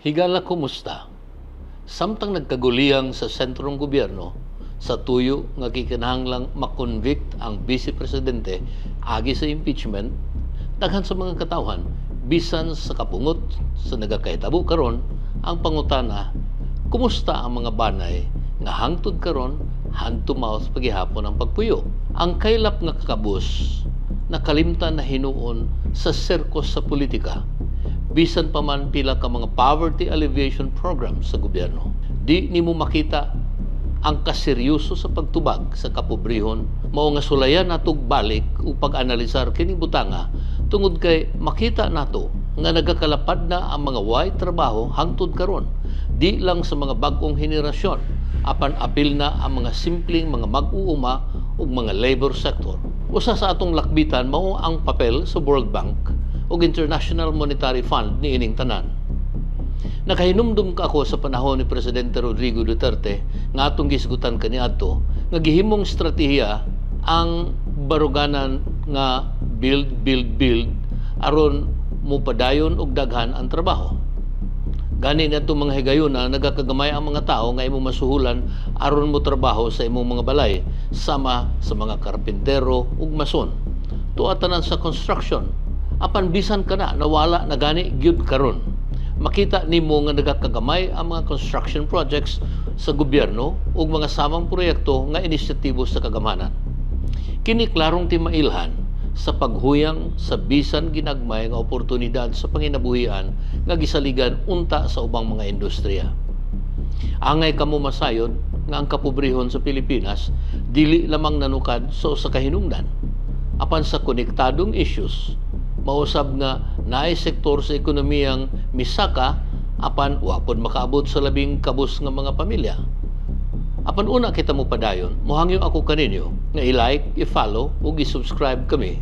Higala, kumusta? Samtang nagkaguliyang sa sentrong gobyerno, sa tuyo nga gikinahanglang makonvict ang Vice Presidente agi sa impeachment, daghan sa mga katawhan, bisan sa kapungot sa nagakahitabo karon, ang pangutana, kumusta ang mga banay nga hangtod karon hand to mouth pagihapon ang pagpuyo? Ang kaylap nga kakabus nakalimtan na hinuon sa serkos sa politika, bisan pa man pila ka mga poverty alleviation program sa gobyerno. Di nimo makita ang kaseryoso sa pagtubag sa kapobrehon, mao nga sulayan natog balik upang analisar kining butanga tungod kay makita nato nga nagakalapad na ang mga way trabaho hangtod karon, di lang sa mga bag-ong henerasyon, apan apil na ang mga simpleng mga mag-uuma ug mga labor sector. Usa sa atong lakbitan mao ang papel sa World Bank ug International Monetary Fund niining tanan. Nakahinumdum ka ako sa panahon ni Presidente Rodrigo Duterte nga atong gisgutan kaniadto nga gihimong estratehiya ang baruganan nga build aron mupadayon og daghan ang trabaho. Gani na itong mga higayuna, nagakagamay ang mga tao nga imong masuhulan aron mo trabaho sa imong mga balay, sama sa mga karpintero ug mason. Tuatanan sa construction, apan bisan ka na nawala na gani gyud karon. Makita nimo nga nagakagamay ang mga construction projects sa gobyerno ug mga samang proyekto nga inisyatibo sa kagamanan. Kini klarong timailhan sa paghuyang sa bisan ginagmay nga oportunidad sa panginabuhian nga gisaligan unta sa ubang mga industriya. Angay kamo masayod nga ang kapobrehon sa Pilipinas dili lamang nanukad sa usa ka hinungdan, apan sa konektadong issues, mausab nga naay sektor sa ekonomiyang misaka apan wa pod makaabot sa labing kabus nga mga pamilya. Apan una kita mo padayon, mohangyo ako kaninyo nga i-like, i-follow ug i-subscribe kami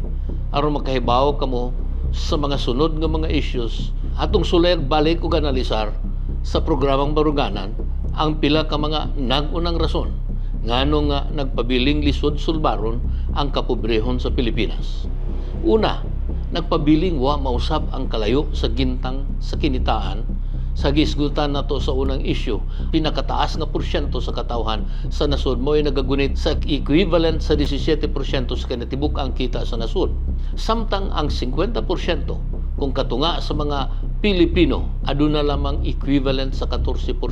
aron makahibaw kamo sa mga sunod nga mga issues atong sulayag balik ug analisar sa programang Baruganan ang pila ka mga nag-unang rason ngano nga nagpabiling lisod sulbaron ang kapobrehon sa Pilipinas. Una, nagpabiling wa mausab ang kalayo sa gintang sa kinitaan. Sa gisgutan nato sa unang issue, pinakataas nga porsyento sa katawhan sa nasod mo ay nagagunit sa equivalent sa 17% sa kinatibuk ang kita sa nasod. Samtang ang 50% kung katunga sa mga Pilipino aduna lamang equivalent sa 14%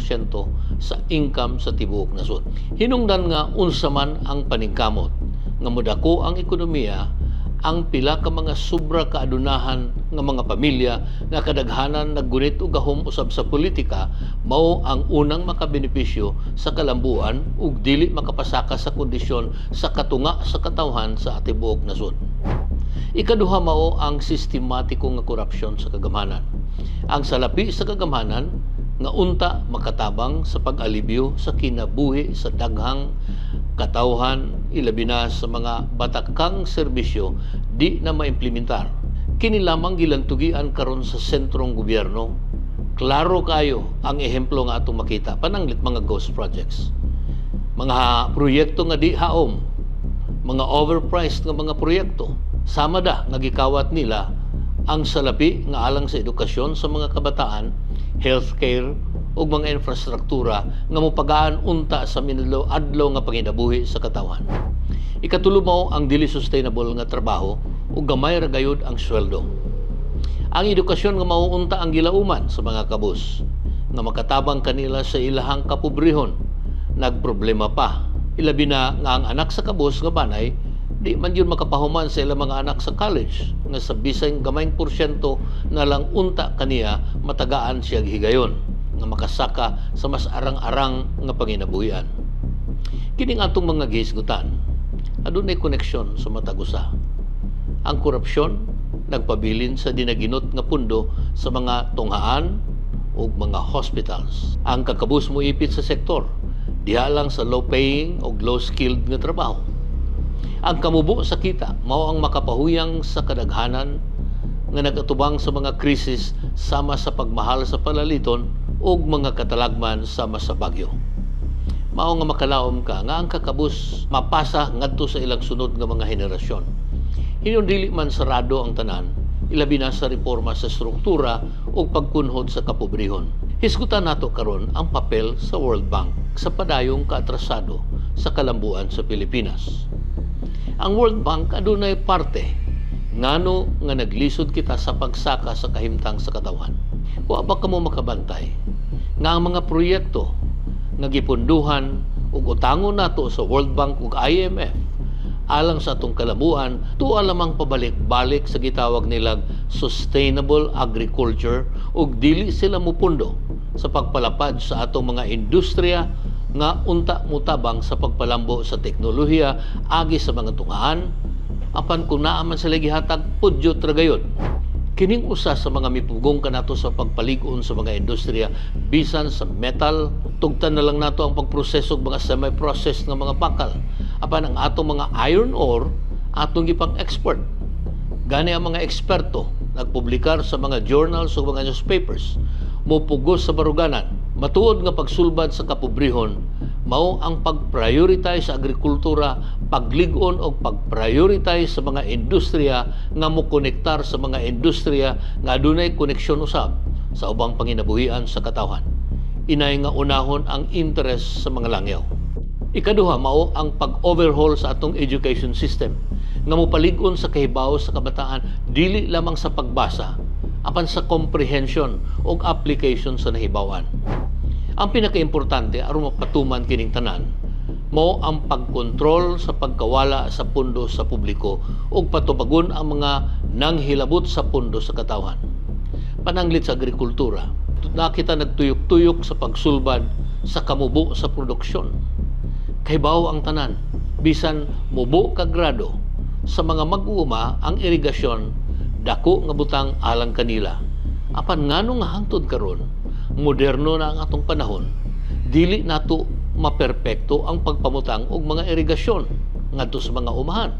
sa income sa tibuok nasod. Hinungdan nga unsa man ang paningkamot nga modako ang ekonomiya, ang pila ka mga sobra kaadunahan nga mga pamilya nga kadaghanan naggunit og gahom usab sa politika mao ang unang makabenepisyo sa kalambuan ug dili makapasaka sa kondisyon sa katunga sa katawhan sa tibuok nasod. Ikaduha mao ang sistematiko nga korupsyon sa kagamanan. Ang salapi sa kagamanan nga unta makatabang sa pag-alibyo sa kinabuhi sa daghang katawhan, ilabi na sa mga batakang serbisyo di na maimplementar. Kini lamang gilantugian karon sa sentrong gobyerno. Klaro kayo ang ehemplo nga atong makita, pananglit mga ghost projects. Mga proyekto nga di haom, mga overpriced nga mga proyekto, sama da nga gikawat nila ang salapi nga alang sa edukasyon sa mga kabataan, healthcare, ug mga infrastruktura nga mopagaan unta sa minadlaw nga panginabuhi sa katawhan. Ikatulo mao ang dili sustainable nga trabaho ug gamay ra gayud ang sweldo. Ang edukasyon nga mao unta ang gilauman sa mga kabus nga makatabang kanila sa ilahang kapobrehon. Nagproblema pa, ilabi na nga ang anak sa kabus nga banay di man yun makapahuman sa ilang mga anak sa college nga sa bisang gamayng porsyento na lang unta kaniya matagaan siya higayon nga makasaka sa mas arang-arang nga panginabuhian. Kining atong mga gihisgutan, adunay koneksyon sa matag usa. Ang korupsyon nagpabilin sa dinaginot nga pundo sa mga tunghaan ug mga hospitals. Ang kakabus mo ipit sa sektor, diha lang sa low-paying ug low-skilled nga trabaho. Ang kamubo sa kita mao ang makapahuyang sa kadaghanan nga nagatubang sa mga krisis sama sa pagmahal sa palaliton ug mga katalagman sama sa bagyo. Mao nga makalaom ka nga ang kakabus mapasa ngadto sa ilang sunod nga mga henerasyon. Hinon dili man sarado ang tanan, ilabi na sa reforma sa struktura o pagkunhod sa kapobrehon. Hisgutan nato karon ang papel sa World Bank sa padayong kaatrasado sa kalambuan sa Pilipinas. Ang World Bank adunay parte ngano nga naglisod kita sa pagsaka sa kahimtang sa katawan. Wa ba kamo makabantay nga ang mga proyekto nga gipunduhan ug utangon nato sa World Bank ug IMF alang sa atong kalabuan, tuwa lamang pabalik-balik sa gitawag nilang sustainable agriculture ug dili sila mupundo sa pagpalapad sa atong mga industriya nga unta mutabang sa pagpalambo sa teknolohiya agi sa mga tungahan apan kung naaman sila gihatag pudyot ra gayud. Kining usa sa mga mipugong kanato sa pagpalig-on sa mga industriya bisan sa metal, tugtan na lang nato ang pagproseso og mga semi-processed nga mga bakal. Apan ang atong mga iron ore atong gipang export. Gani ang mga eksperto nagpublikar sa mga journals o mga newspapers mopugos sa baruganan. Matuod nga pagsulbad sa kapobrehon mao ang pag-prioritize sa agrikultura, paglig-on o pag-prioritize sa mga industriya nga mokonektar sa mga industriya nga adunay koneksyon usab sa ubang panginabuhian sa katawhan. Inay nga unahon ang interes sa mga langyaw. Ikaduha mao ang pag-overhaul sa atong education system nga mopalig-on sa kahibaw sa kabataan dili lamang sa pagbasa apan sa comprehension o application sa nahibawan. Ang pinakaimportante aron mapatuman kining tanan mao ang pagkontrol sa pagkawala sa pundo sa publiko ug patubagon ang mga nanghilabot sa pundo sa katawhan. Pananglit sa agrikultura, nakita nagtuyok-tuyok sa pagsulbad sa kamubo sa produksyon. Kahibaw ang tanan, bisan mubo ka grado sa mga mag-uuma ang irigasyon, dako nga butang alang kanila. Apan ngano nga hangtod karon, moderno na ang atong panahon, dili nato maperpekto ang pagpamutang og mga irigasyon ngadto sa mga umahan.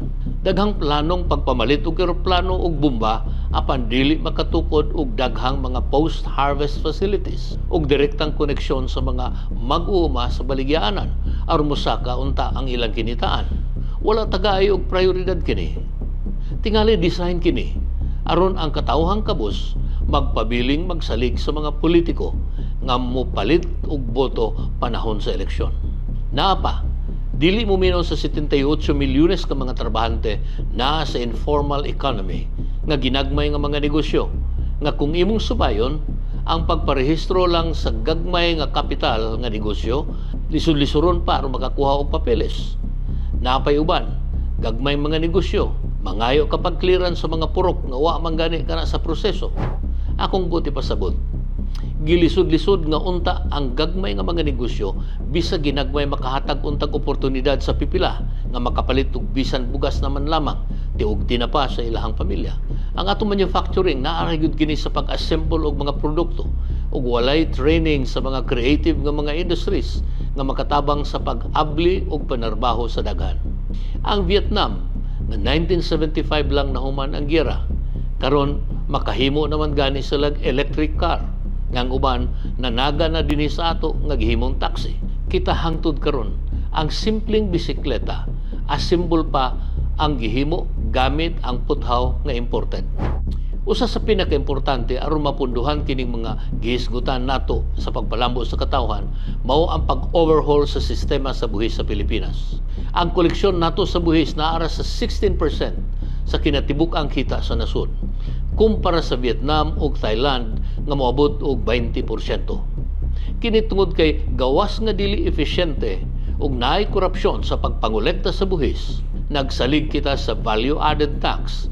Daghang planong pagpamalit og eroplano og bomba apan dili makatukod og daghang mga post-harvest facilities og direktang koneksyon sa mga mag-uuma sa baligyaanan aron mosaka unta ang ilang kinitaan. Wala tagay og prioridad kini. Tingali design kini aron ang katawhang kabus magpabiling magsalig sa mga politiko nga mopalit og boto panahon sa eleksyon. Naapa, dili mo minaw sa 78 milyones ka mga trabahante na sa informal economy nga ginagmay nga mga negosyo nga kung imong subayon ang pagparehistro lang sa gagmay nga kapital nga negosyo lisod-lisuron pa aron makakuha og papeles. Naapay uban, gagmay mga negosyo, mangayo kapag clearance sa mga purok nga wa man gani kana sa proseso. Akong buti pasabot, gilisod-lisod nga unta ang gagmay nga mga negosyo bisag ginagmay makahatag untag oportunidad sa pipila nga makapalit og bisan bugas naman lamang tiog tinapa sa ilahang pamilya. Ang atong manufacturing naara gyud kini sa pag-assemble og mga produkto ug walay training sa mga creative nga mga industries nga makatabang sa pag-abli og panarbaho sa daghan. Ang Vietnam nga 1975 lang nahuman ang giyera, karon makahimo naman gani sila electric car ngang uban nanaga na dinhi sa ato nga gihimong taxi. Kita hangtod karon ang simpleng bisikleta asimbol pa ang gihimo gamit ang puthaw nga imported. Usa sa pinakaimportante aron mapunduhan kining mga gihisgutan nato sa pagpalambo sa katawhan mao ang pag-overhaul sa sistema sa buhis sa Pilipinas. Ang koleksyon nato sa buhis naara sa 16% sa kinatibuk-ang kita sa nasod kumpara sa Vietnam ug Thailand nga moabot og 20%. Kini tungod kay gawas nga dili epesyente ug naay korupsyon sa pagpangolekta sa buhis, nagsalig kita sa value-added tax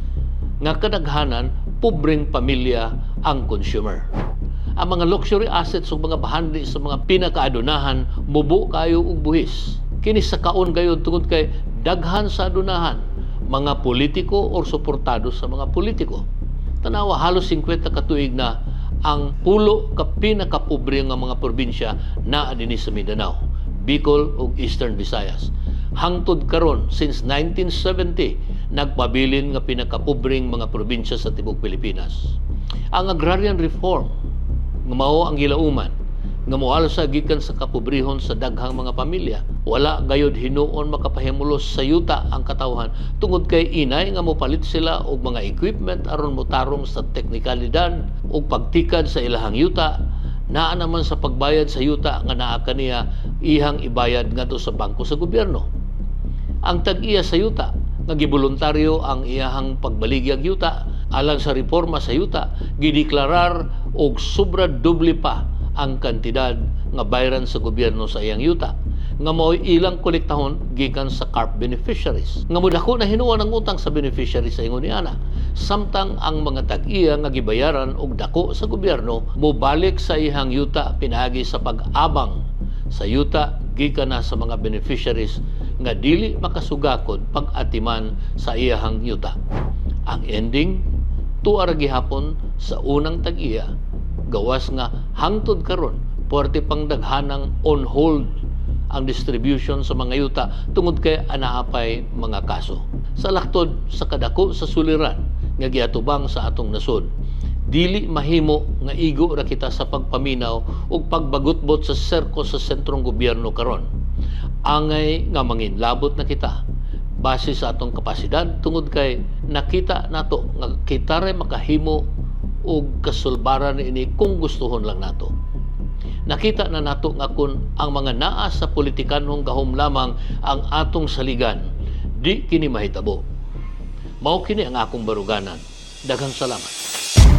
nga kadaghanan pobreng pamilya ang consumer. Ang mga luxury assets ug mga bahandi sa mga pinakaadunahan mubo kayo og buhis. Kini sa kaon gayud tungod kay daghan sa adunahan mga politiko o suportado sa mga politiko. Tanawa halos 50 ka tuig na ang pulo ka pinakapobre nga mga probinsya na dinhi sa Mindanao, Bicol ug Eastern Visayas. Hangtod karon since 1970 nagpabilin nga pinakapobreng mga probinsya sa tibuok Pilipinas. Ang agrarian reform nga mao ang gilauman nga moalsa gikan sa kapobrehon sa daghang mga pamilya. Wala gayud hinuon makapahimulos sa yuta ang katawhan tungod kay inay nga mopalit sila og mga equipment aron motarong sa teknikalidad ug pagtikad sa ilahang yuta naa naman sa pagbayad sa yuta nga naa kaniya ihang ibayad ngadto sa bangko sa gobyerno. Ang tag-iya sa yuta nga giboluntaryo ang iyahang pagbaligyag yuta alang sa reforma sa yuta, gideklarar og sobra doble pa ang kantidad nga bayaran sa gobyerno sa iyang yuta nga mao'y ilang kolektahon gikan sa CARP beneficiaries. Nga modako na hinuon ang utang sa beneficiaries sa ingon niana. Samtang ang mga tag-iya nga gibayaran og dako sa gobyerno mobalik sa iyang yuta pinaagi sa pag-abang sa yuta gikan na sa mga beneficiaries nga dili makasugakod pag-atiman sa iyang yuta. Ang ending tuwa ra gihapon sa unang tag-iya gawas nga hangtod karon puwerte pang daghanang on hold ang distribution sa mga yuta tungod kay anaapay mga kaso. Sa laktod sa kadako sa suliran nga giatubang sa atong nasod, dili mahimo nga igo ra kita sa pagpaminaw ug pagbagutbot sa serko sa sentrong gobyerno karon. Angay nga manginlabot na kita base sa atong kapasidad tungod kay nakita nato nga kita ray makahimo og kasulbaran ini kung gustuhon lang nato. Nakita na nato nga kun ang mga naa sa politikanong gahom lamang ang atong saligan, di kini mahitabo. Mao kini ang akong baruganan. Daghang salamat.